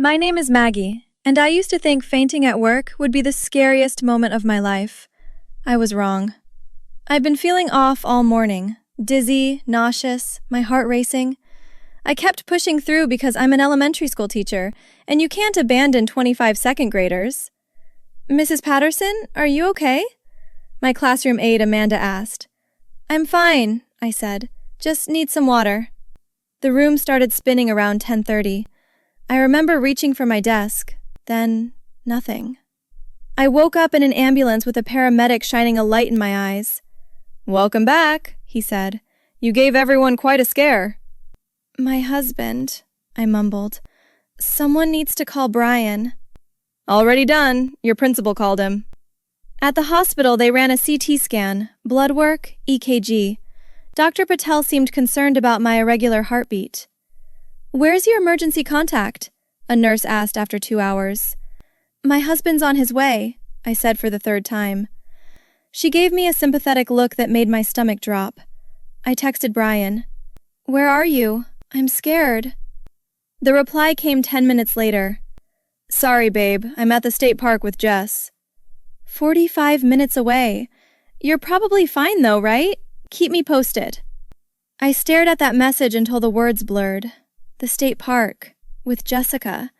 My name is Maggie, and I used to think fainting at work would be the scariest moment of my life. I was wrong. I've been feeling off all morning, dizzy, nauseous, my heart racing. I kept pushing through because I'm an elementary school teacher, and you can't abandon 25 second graders. Mrs. Patterson, are you okay? My classroom aide Amanda asked. I'm fine, I said. Just need some water. The room started spinning around 10:30. I remember reaching for my desk, then nothing. I woke up in an ambulance with a paramedic shining a light in my eyes. Welcome back, he said. You gave everyone quite a scare. My husband, I mumbled. Someone needs to call Brian. Already done. Your principal called him. At the hospital, they ran a CT scan, blood work, EKG. Dr. Patel seemed concerned about my irregular heartbeat. Where's your emergency contact? A nurse asked after 2 hours. My husband's on his way, I said for the third time. She gave me a sympathetic look that made my stomach drop. I texted Brian. Where are you? I'm scared. The reply came 10 minutes later. Sorry, babe, I'm at the state park with Jess. 45 minutes away. You're probably fine though, right? Keep me posted. I stared at that message until the words blurred. The state park, with Jessica,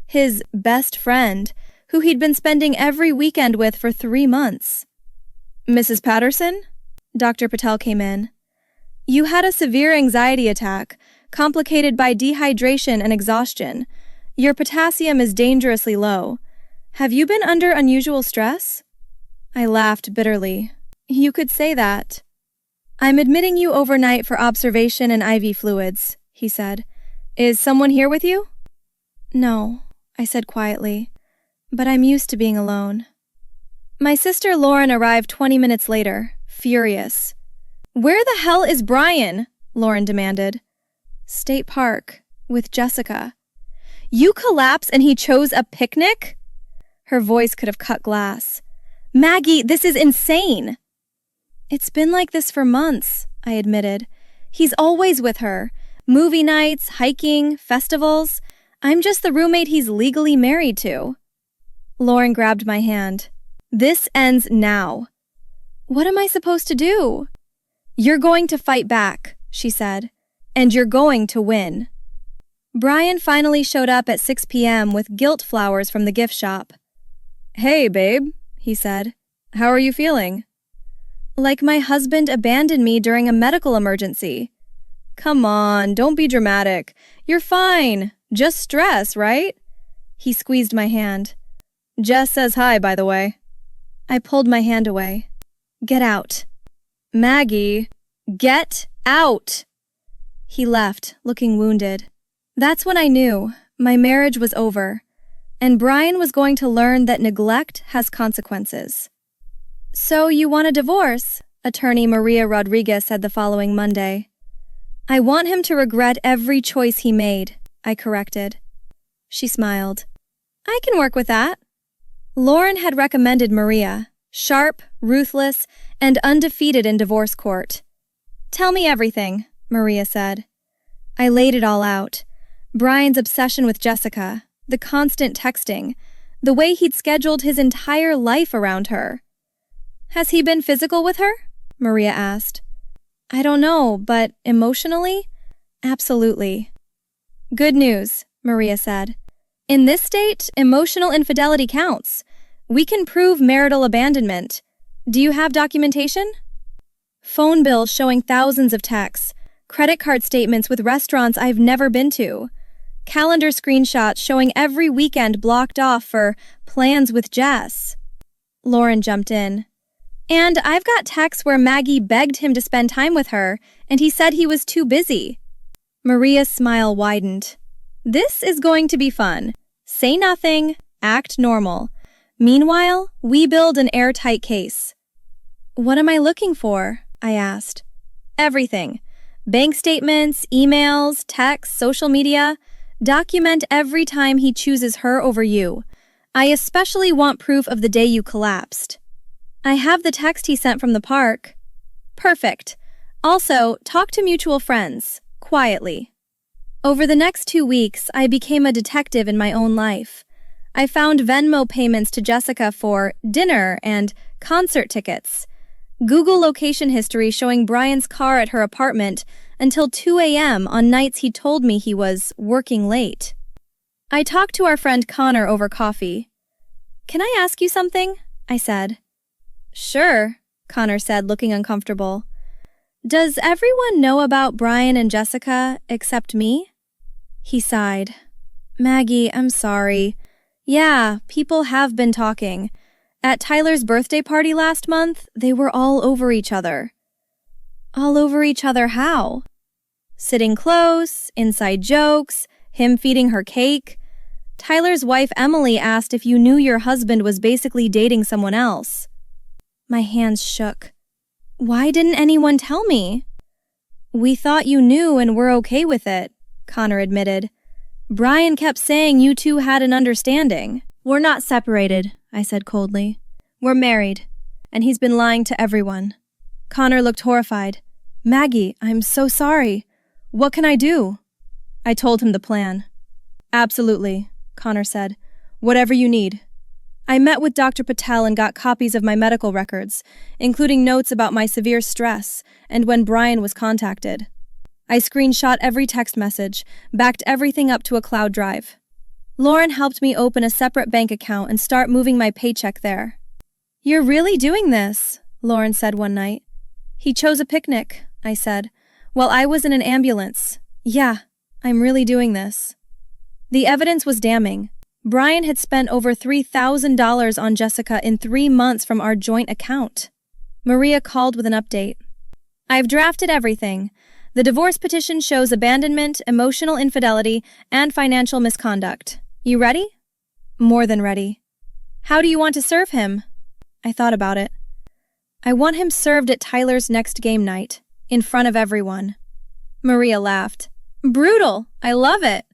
his best friend, who he'd been spending every weekend with for 3 months. Mrs. Patterson? Dr. Patel came in. You had a severe anxiety attack, complicated by dehydration and exhaustion. Your potassium is dangerously low. Have you been under unusual stress? I laughed bitterly. You could say that. I'm admitting you overnight for observation and IV fluids, he said. Is someone here with you? No, I said quietly, but I'm used to being alone. My sister Lauren arrived 20 minutes later, furious. Where the hell is Brian? Lauren demanded. State Park, with Jessica. You collapse and he chose a picnic? Her voice could have cut glass. Maggie, this is insane. It's been like this for months, I admitted. He's always with her. Movie nights, hiking, festivals. I'm just the roommate he's legally married to. Lauren grabbed my hand. This ends now. What am I supposed to do? You're going to fight back, she said, and you're going to win. Brian finally showed up at 6 p.m. with guilt flowers from the gift shop. Hey, babe, he said. How are you feeling? Like my husband abandoned me during a medical emergency. Come on, don't be dramatic. You're fine. Just stress, right? He squeezed my hand. Jess says hi, by the way. I pulled my hand away. Get out. Maggie, get out. He left, looking wounded. That's when I knew my marriage was over, and Brian was going to learn that neglect has consequences. So you want a divorce? Attorney Maria Rodriguez said the following Monday. I want him to regret every choice he made, I corrected. She smiled. I can work with that. Lauren had recommended Maria, sharp, ruthless, and undefeated in divorce court. Tell me everything, Maria said. I laid it all out. Brian's obsession with Jessica, the constant texting, the way he'd scheduled his entire life around her. Has he been physical with her? Maria asked. I don't know, but emotionally? Absolutely. Good news, Maria said. In this state, emotional infidelity counts. We can prove marital abandonment. Do you have documentation? Phone bills showing thousands of texts, credit card statements with restaurants I've never been to, calendar screenshots showing every weekend blocked off for plans with Jess. Lauren jumped in. And I've got texts where Maggie begged him to spend time with her, and he said he was too busy. Maria's smile widened. This is going to be fun. Say nothing, act normal. Meanwhile, we build an airtight case. What am I looking for? I asked. Everything. Bank statements, emails, texts, social media. Document every time he chooses her over you. I especially want proof of the day you collapsed. I have the text he sent from the park. Perfect. Also, talk to mutual friends, quietly. Over the next 2 weeks, I became a detective in my own life. I found Venmo payments to Jessica for dinner and concert tickets. Google location history showing Brian's car at her apartment until 2 a.m. on nights he told me he was working late. I talked to our friend Connor over coffee. "Can I ask you something?" I said. "Sure," Connor said, looking uncomfortable. "Does everyone know about Brian and Jessica except me?" He sighed. "Maggie, I'm sorry. Yeah, people have been talking. At Tyler's birthday party last month, they were all over each other." "All over each other how?" "Sitting close, inside jokes, him feeding her cake. Tyler's wife Emily asked if you knew your husband was basically dating someone else." My hands shook. "Why didn't anyone tell me?" "We thought you knew and were okay with it," Connor admitted. "Brian kept saying you two had an understanding." "We're not separated," I said coldly. "We're married, and he's been lying to everyone." Connor looked horrified. "Maggie, I'm so sorry. What can I do?" I told him the plan. "Absolutely," Connor said. "Whatever you need." I met with Dr. Patel and got copies of my medical records, including notes about my severe stress and when Brian was contacted. I screenshot every text message, backed everything up to a cloud drive. Lauren helped me open a separate bank account and start moving my paycheck there. "You're really doing this," Lauren said one night. "He chose a picnic," I said, "while I was in an ambulance. Yeah, I'm really doing this." The evidence was damning. Brian had spent over $3,000 on Jessica in 3 months from our joint account. Maria called with an update. "I've drafted everything. The divorce petition shows abandonment, emotional infidelity, and financial misconduct. You ready?" "More than ready." "How do you want to serve him?" I thought about it. "I want him served at Tyler's next game night, in front of everyone." Maria laughed. "Brutal. I love it."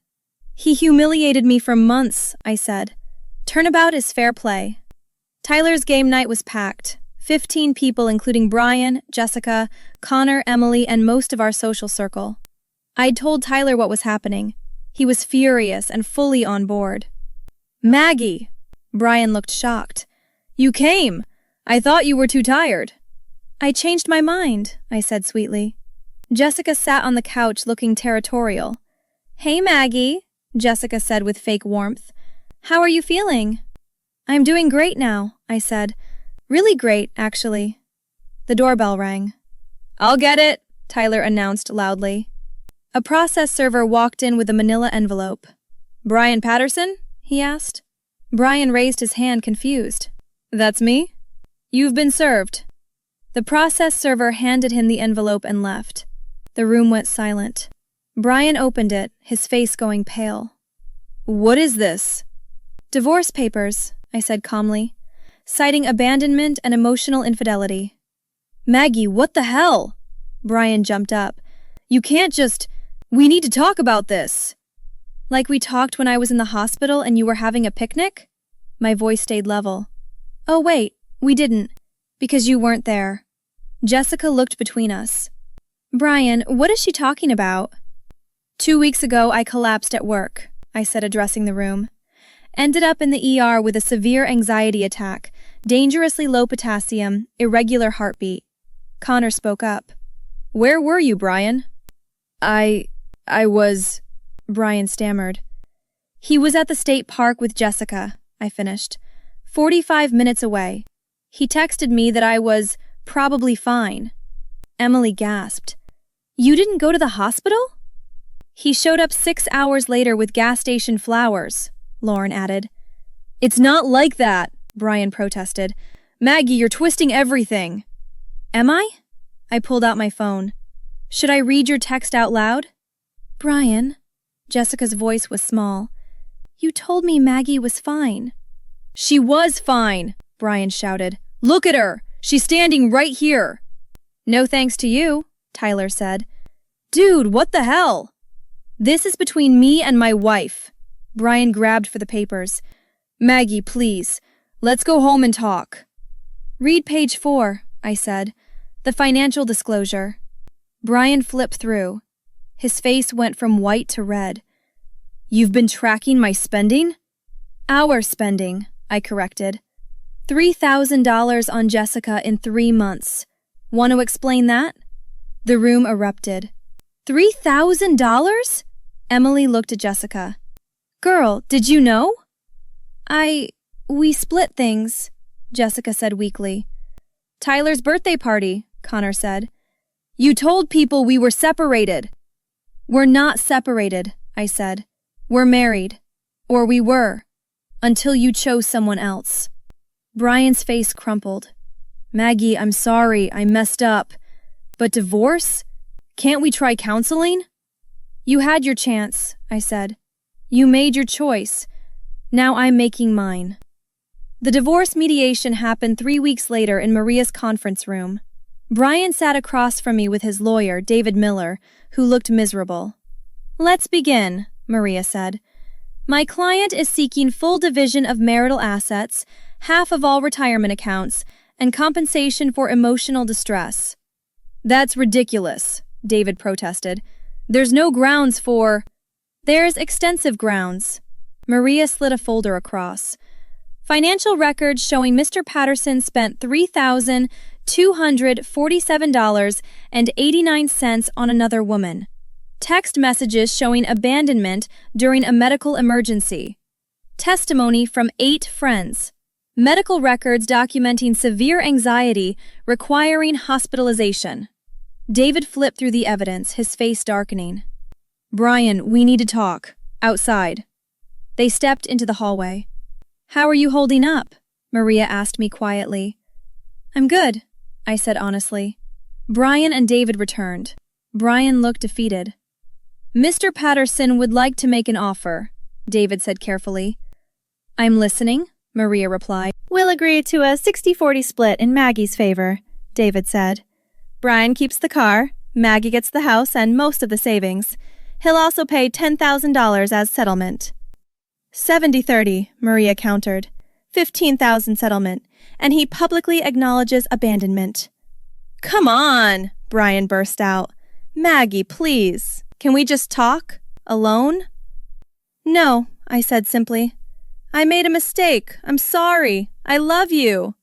"He humiliated me for months," I said. "Turnabout is fair play." Tyler's game night was packed. 15 people including Brian, Jessica, Connor, Emily, and most of our social circle. I'd told Tyler what was happening. He was furious and fully on board. "Maggie!" Brian looked shocked. "You came! I thought you were too tired." "I changed my mind," I said sweetly. Jessica sat on the couch looking territorial. "Hey, Maggie," Jessica said with fake warmth. "How are you feeling?" "I'm doing great now," I said. "Really great, actually." The doorbell rang. "I'll get it," Tyler announced loudly. A process server walked in with a manila envelope. "Brian Patterson?" he asked. Brian raised his hand, confused. "That's me?" "You've been served." The process server handed him the envelope and left. The room went silent. Brian opened it, his face going pale. "What is this?" "Divorce papers," I said calmly, citing abandonment and emotional infidelity. "Maggie, what the hell?" Brian jumped up. "You can't just... We need to talk about this." "Like we talked when I was in the hospital and you were having a picnic?" My voice stayed level. "Oh wait, we didn't, because you weren't there." Jessica looked between us. "Brian, what is she talking about?" 2 weeks ago I collapsed at work," I said, addressing the room. "Ended up in the ER with a severe anxiety attack, dangerously low potassium, irregular heartbeat." Connor spoke up. "Where were you, Brian?" I was..." Brian stammered. "He was at the state park with Jessica," I finished. 45 minutes away. He texted me that I was probably fine." Emily gasped. "You didn't go to the hospital?" "He showed up 6 hours later with gas station flowers," Lauren added. "It's not like that," Brian protested. "Maggie, you're twisting everything." "Am I?" I pulled out my phone. "Should I read your text out loud?" "Brian," Jessica's voice was small, "you told me Maggie was fine." "She was fine," Brian shouted. "Look at her! She's standing right here." "No thanks to you," Tyler said. "Dude, what the hell?" "This is between me and my wife." Brian grabbed for the papers. "Maggie, please. Let's go home and talk." "Read page 4, I said. "The financial disclosure." Brian flipped through. His face went from white to red. "You've been tracking my spending?" "Our spending," I corrected. $3,000 on Jessica in 3 months. Want to explain that? The room erupted. $3,000? Emily looked at Jessica. "Girl, did you know?" We split things," Jessica said weakly. "Tyler's birthday party," Connor said. "You told people we were separated." "We're not separated," I said. "We're married. Or we were. Until you chose someone else." Brian's face crumpled. "Maggie, I'm sorry, I messed up. But divorce? Can't we try counseling?" "You had your chance," I said. "You made your choice. Now I'm making mine." The divorce mediation happened 3 weeks later in Maria's conference room. Brian sat across from me with his lawyer, David Miller, who looked miserable. "Let's begin," Maria said. "My client is seeking full division of marital assets, half of all retirement accounts, and compensation for emotional distress." "That's ridiculous," David protested. "There's no grounds for—" "There's extensive grounds." Maria slid a folder across. "Financial records showing Mr. Patterson spent $3,247.89 on another woman. Text messages showing abandonment during a medical emergency. Testimony from 8 friends. Medical records documenting severe anxiety requiring hospitalization." David flipped through the evidence, his face darkening. "Brian, we need to talk. Outside." They stepped into the hallway. "How are you holding up?" Maria asked me quietly. "I'm good," I said honestly. Brian and David returned. Brian looked defeated. "Mr. Patterson would like to make an offer," David said carefully. "I'm listening," Maria replied. "We'll agree to a 60-40 split in Maggie's favor," David said. "Brian keeps the car, Maggie gets the house and most of the savings. He'll also pay $10,000 as settlement." 70-30, Maria countered. 15,000 settlement, and he publicly acknowledges abandonment. "Come on," Brian burst out. "Maggie, please. Can we just talk? Alone?" "No," I said simply. "I made a mistake. I'm sorry. I love you."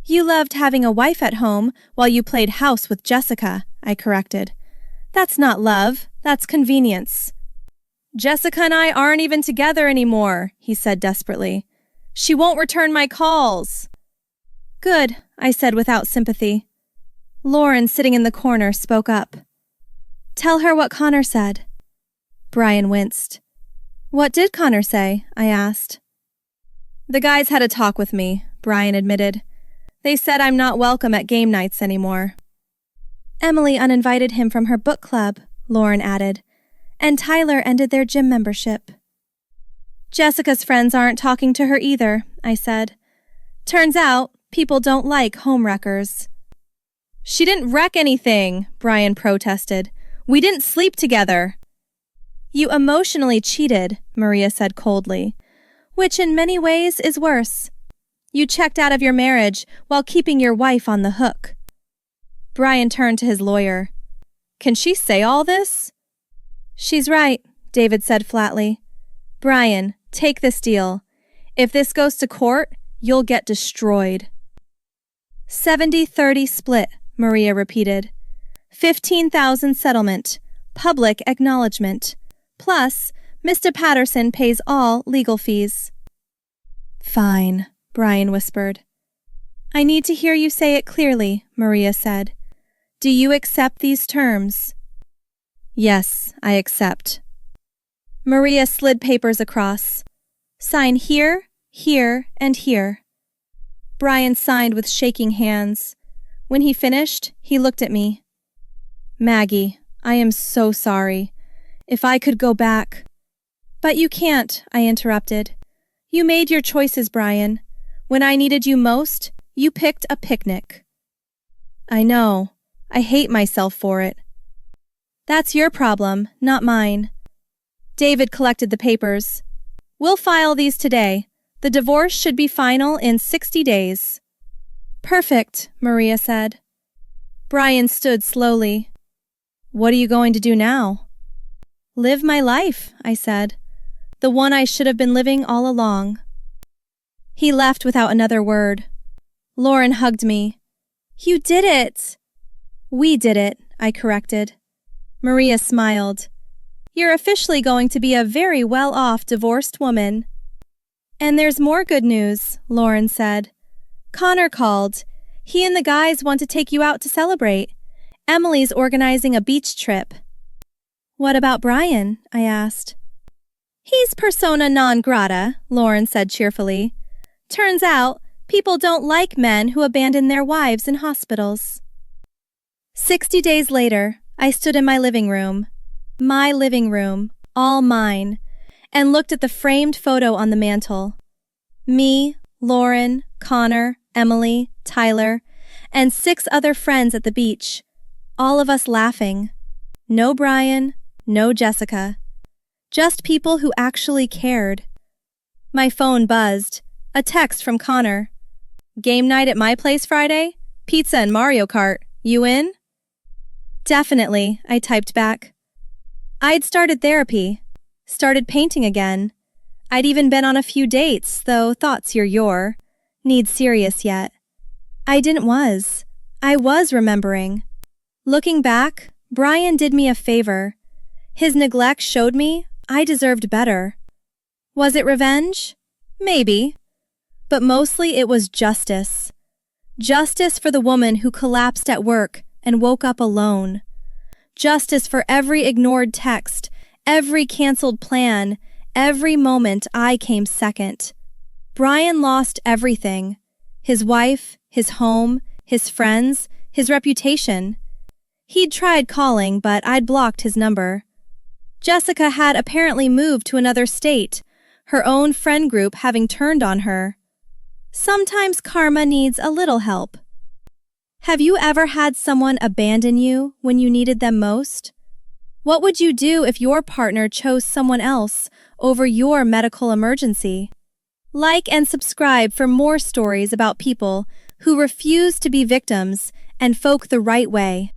"You loved having a wife at home while you played house with Jessica," I corrected. "That's not love. That's convenience." "Jessica and I aren't even together anymore," he said desperately. "She won't return my calls." "Good," I said without sympathy. Lauren, sitting in the corner, spoke up. "Tell her what Connor said." Brian winced. "What did Connor say?" I asked. "The guys had a talk with me," Brian admitted. "They said I'm not welcome at game nights anymore." "Emily uninvited him from her book club," Lauren added. "And Tyler ended their gym membership." "Jessica's friends aren't talking to her either," I said. "Turns out, people don't like homewreckers." "She didn't wreck anything," Brian protested. "We didn't sleep together." "You emotionally cheated," Maria said coldly, "which in many ways is worse. You checked out of your marriage while keeping your wife on the hook." Brian turned to his lawyer. "Can she say all this?" "She's right," David said flatly. "Brian, take this deal. If this goes to court, you'll get destroyed." 70-30 split, Maria repeated. 15,000 settlement, public acknowledgement. Plus, Mr. Patterson pays all legal fees. "Fine," Brian whispered. "I need to hear you say it clearly," Maria said. "Do you accept these terms?" "Yes, I accept." Maria slid papers across. "Sign here, here, and here." Brian signed with shaking hands. When he finished, he looked at me. "Maggie, I am so sorry. If I could go back—" "But you can't," I interrupted. "You made your choices, Brian. When I needed you most, you picked a picnic." "I know. I hate myself for it." "That's your problem, not mine." David collected the papers. "We'll file these today. The divorce should be final in 60 days. "Perfect," Maria said. Brian stood slowly. "What are you going to do now?" Live my life, I said. The one I should have been living all along. He left without another word. Lauren hugged me. You did it! We did it, I corrected. Maria smiled. You're officially going to be a very well-off divorced woman. And there's more good news, Lauren said. Connor called. He and the guys want to take you out to celebrate. Emily's organizing a beach trip. What about Brian? I asked. He's persona non grata, Lauren said cheerfully. Turns out, people don't like men who abandon their wives in hospitals. 60 days later, I stood in my living room, all mine, and looked at the framed photo on the mantel. Me, Lauren, Connor, Emily, Tyler, and 6 other friends at the beach, all of us laughing. No Brian, no Jessica. Just people who actually cared. My phone buzzed. A text from Connor. Game night at my place Friday? Pizza and Mario Kart. You in? Definitely, I typed back. I'd started therapy. Started painting again. I'd even been on a few dates, though thoughts your. Need serious yet. I was remembering. Looking back, Brian did me a favor. His neglect showed me I deserved better. Was it revenge? Maybe. But mostly it was justice. Justice for the woman who collapsed at work and woke up alone. Justice for every ignored text, every canceled plan, every moment I came second. Brian lost everything. His wife, his home, his friends, his reputation. He'd tried calling, but I'd blocked his number. Jessica had apparently moved to another state, her own friend group having turned on her. Sometimes karma needs a little help. Have you ever had someone abandon you when you needed them most? What would you do if your partner chose someone else over your medical emergency? Like and subscribe for more stories about people who refuse to be victims and folk the right way.